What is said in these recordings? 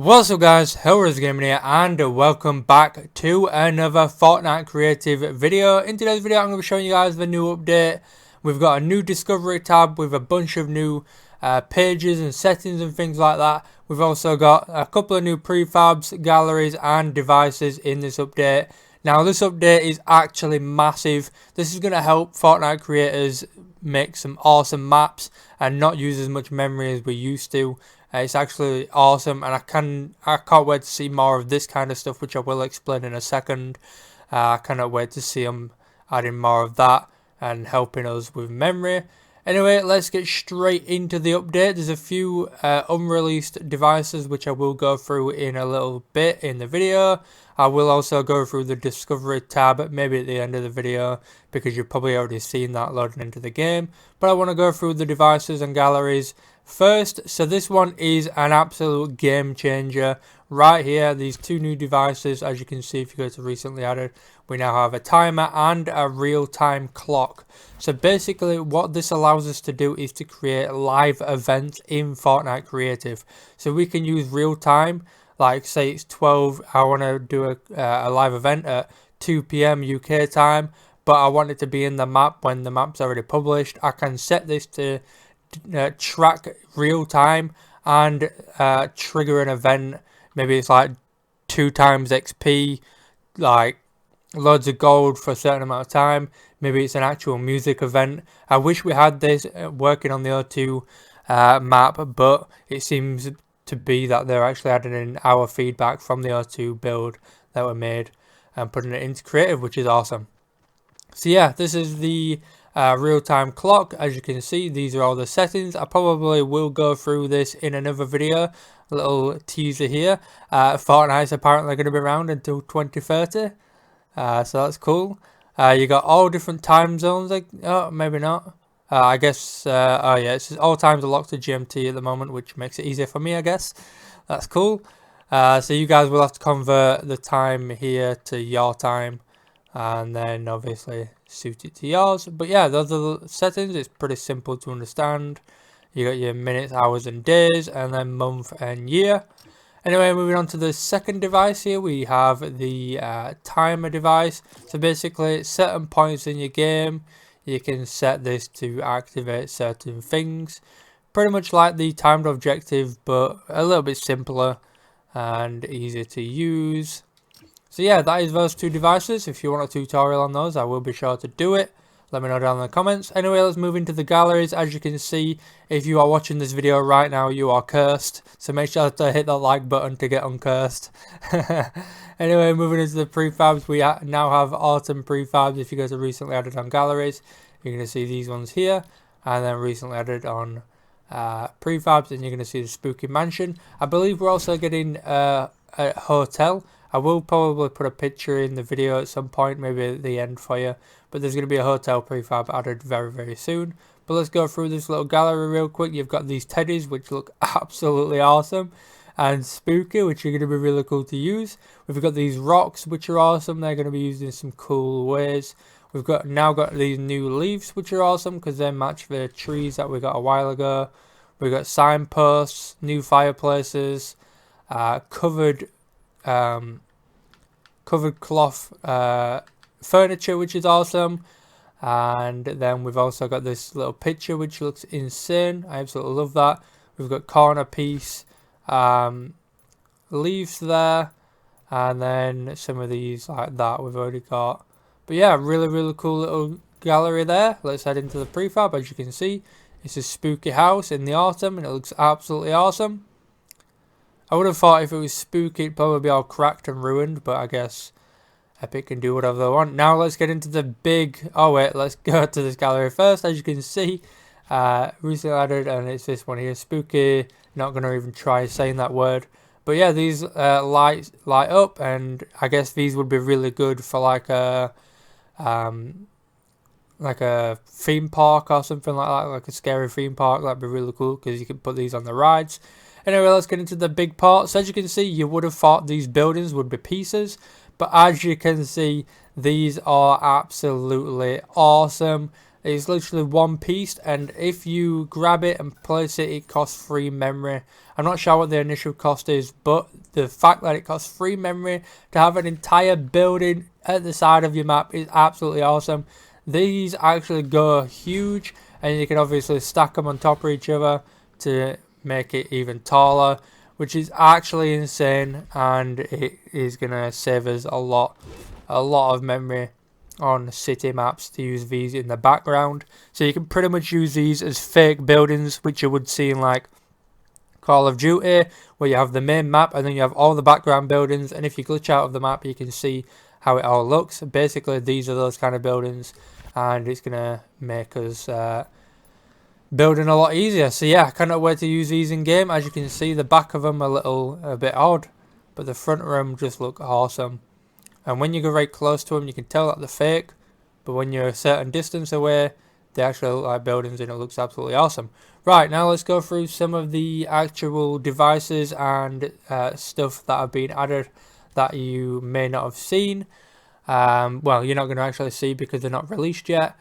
What's up guys, Hellraiser Gaming here and welcome back to another Fortnite creative video. In today's video I'm going to be showing you guys the new update. We've got a new discovery tab with a bunch of new pages and settings and things like that. We've also got a couple of new prefabs, galleries and devices in this update. Now this update is actually massive. This is going to help Fortnite creators make some awesome maps and not use as much memory as we used to. It's actually awesome, and I can't wait to see more of this kind of stuff, which I will explain in a second. I cannot wait to see them adding more of that and helping us with memory. Anyway, let's get straight into the update. There's a few unreleased devices which I will go through in a little bit in the video. I will also go through the discovery tab maybe at the end of the video because you've probably already seen that loading into the game. But I want to go through the devices and galleries first. So this one is an absolute game changer. Right here, these two new devices, as you can see if you go to recently added, we now have a timer and a real-time clock. So basically what this allows us to do is to create live events in Fortnite Creative. So we can use real time, like say it's 12, I want to do a live event at 2 PM UK time, but I want it to be in the map when the map's already published. I can set this to track real time and trigger an event. Maybe it's like 2 times XP, like loads of gold for a certain amount of time. Maybe it's an actual music event. I wish we had this working on the O2 map, but it seems to be that they're actually adding in our feedback from the O2 build that we made and putting it into creative, which is awesome. So yeah, this is the real-time clock. As you can see, these are all the settings. I probably will go through this in another video. A little teaser here. Fortnite's apparently going to be around until 2030. So that's cool. You got all different time zones. Oh, maybe not. I guess, oh yeah, it's all times are locked to GMT at the moment, which makes it easier for me, I guess. That's cool. So you guys will have to convert the time here to your time, and then obviously suit it to yours. But yeah, those are the settings. It's pretty simple to understand. You got your minutes, hours and days, and then month and year. Anyway, moving on to the second device here, we have the timer device. So basically, at certain points in your game, you can set this to activate certain things. Pretty much like the timed objective, but a little bit simpler and easier to use. So yeah, that is those two devices. If you want a tutorial on those, I will be sure to do it. Let me know down in the comments. Anyway, let's move into the galleries. As you can see, if you are watching this video right now, you are cursed. So make sure to hit that like button to get uncursed. Anyway, moving into the prefabs, we now have autumn prefabs. If you go to recently added on galleries, you're going to see these ones here. And then recently added on prefabs, and you're going to see the spooky mansion. I believe we're also getting a hotel. I will probably put a picture in the video at some point, maybe at the end for you. But there's going to be a hotel prefab added very, very soon. But let's go through this little gallery real quick. You've got these teddies, which look absolutely awesome. And spooky, which are going to be really cool to use. We've got these rocks, which are awesome. They're going to be used in some cool ways. We've now got these new leaves, which are awesome because they match the trees that we got a while ago. We've got signposts, new fireplaces, covered cloth furniture, which is awesome. And then we've also got this little picture which looks insane. I absolutely love that. We've got corner piece leaves there, and then some of these like that we've already got. But yeah, really cool little gallery there. Let's head into the prefab. As you can see, it's a spooky house in the autumn and it looks absolutely awesome. I would have thought if it was spooky it'd probably be all cracked and ruined, but I guess Epic can do whatever they want. Now let's get into the big... Oh wait, let's go to this gallery first. As you can see, recently added, and it's this one here, spooky. Not going to even try saying that word. But yeah, these lights light up, and I guess these would be really good for like a theme park or something like that, like a scary theme park. That'd be really cool because you can put these on the rides. Anyway, let's get into the big parts. As you can see, you would have thought these buildings would be pieces, but as you can see, these are absolutely awesome. It's literally one piece, and if you grab it and place it, it costs free memory. I'm not sure what the initial cost is, but the fact that it costs free memory to have an entire building at the side of your map is absolutely awesome. These actually go huge, and you can obviously stack them on top of each other to make it even taller, which is actually insane, and it is gonna save us a lot of memory on city maps to use these in the background. So you can pretty much use these as fake buildings, which you would see in like Call of Duty, where you have the main map and then you have all the background buildings, and if you glitch out of the map you can see how it all looks. Basically these are those kind of buildings, and it's gonna make us building a lot easier. So yeah, I cannot wait to use these in game. As you can see, the back of them are a bit odd, but the front of them just look awesome. And when you go right close to them, you can tell that they're fake, but when you're a certain distance away, they actually look like buildings, and it looks absolutely awesome. Right, now let's go through some of the actual devices and stuff that have been added that you may not have seen. Well, you're not going to actually see because they're not released yet.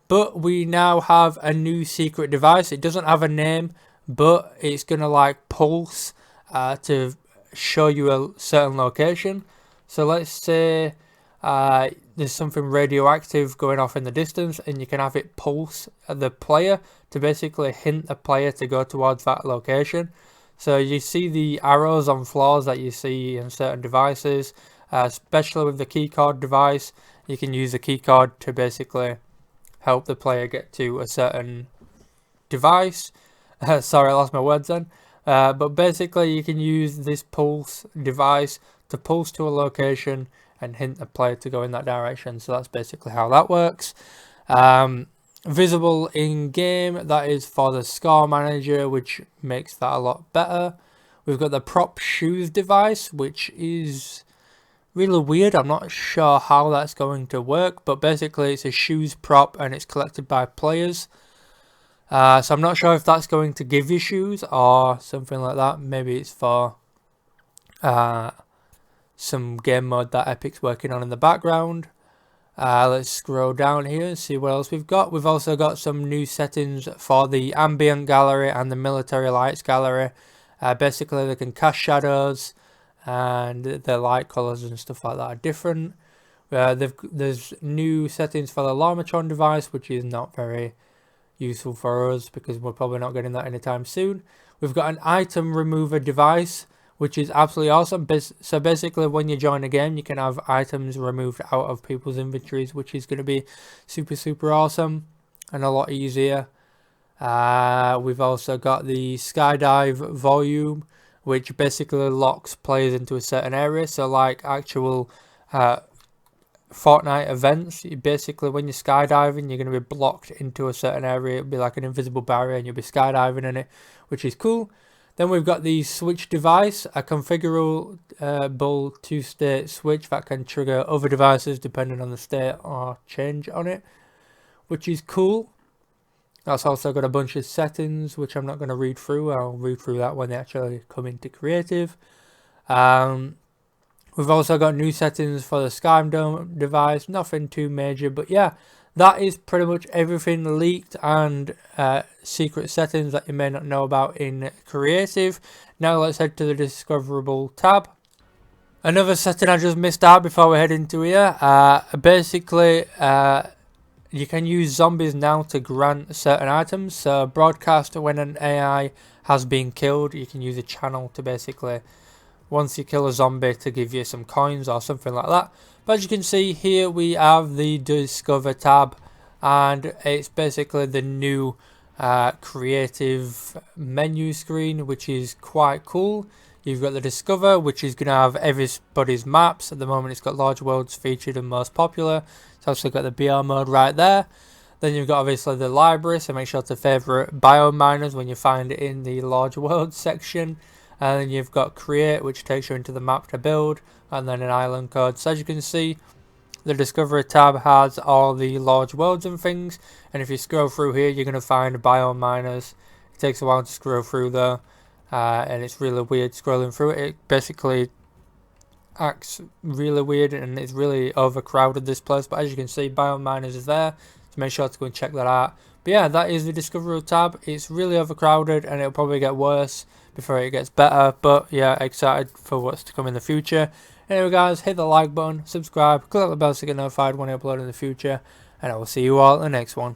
But we now have a new secret device. It doesn't have a name, but it's going to like pulse to show you a certain location. So let's say there's something radioactive going off in the distance, and you can have it pulse at the player to basically hint the player to go towards that location. So you see the arrows on floors that you see in certain devices, especially with the keycard device. You can use the keycard to basically help the player get to a certain device. Sorry, I lost my words then. But basically you can use this pulse device to pulse to a location and hint the player to go in that direction. So that's basically how that works. Visible in game, that is for the score manager, which makes that a lot better. We've got the prop shoes device, which is really weird. I'm not sure how that's going to work, but basically it's a shoes prop and it's collected by players. So I'm not sure if that's going to give you shoes or something like that. Maybe it's for some game mode that Epic's working on in the background. Let's scroll down here and see what else we've got. We've also got some new settings for the ambient gallery and the military lights gallery. Basically they can cast shadows, and the light colors and stuff like that are different. There's new settings for the Larmatron device, which is not very useful for us because we're probably not getting that anytime soon. We've got an item remover device, which is absolutely awesome. So basically when you join a game, you can have items removed out of people's inventories, which is going to be super awesome and a lot easier. We've also got the skydive volume, which basically locks players into a certain area. So like actual Fortnite events, basically when you're skydiving, you're going to be blocked into a certain area. It'll be like an invisible barrier and you'll be skydiving in it, which is cool. Then we've got the switch device, a configurable two-state switch that can trigger other devices depending on the state or change on it, which is cool. That's also got a bunch of settings, which I'm not going to read through. I'll read through that when they actually come into creative. We've also got new settings for the Sky Dome device. Nothing too major, but yeah, that is pretty much everything leaked and secret settings that you may not know about in creative. Now let's head to the discoverable tab. Another setting I just missed out before we head into here. Basically, you can use zombies now to grant certain items. So broadcast when an AI has been killed, you can use a channel to basically, once you kill a zombie, to give you some coins or something like that. But as you can see here, we have the Discover tab, and it's basically the new creative menu screen, which is quite cool. You've got the Discover, which is going to have everybody's maps. At the moment, it's got Large Worlds featured and most popular. It's also got the BR mode right there. Then you've got obviously the library, so make sure to favourite biominers when you find it in the Large Worlds section. And then you've got Create, which takes you into the map to build, and then an island code. So as you can see, the Discovery tab has all the Large Worlds and things. And if you scroll through here, you're going to find biominers. It takes a while to scroll through though. And it's really weird scrolling through it. It basically acts really weird and it's really overcrowded, this place. But as you can see, biominers is there. so make sure to go and check that out. But yeah, that is the Discovery tab. It's really overcrowded and it'll probably get worse before it gets better, but yeah, excited for what's to come in the future. Anyway guys, hit the like button, subscribe, click the bell to get notified when I upload in the future, and I will see you all in the next one.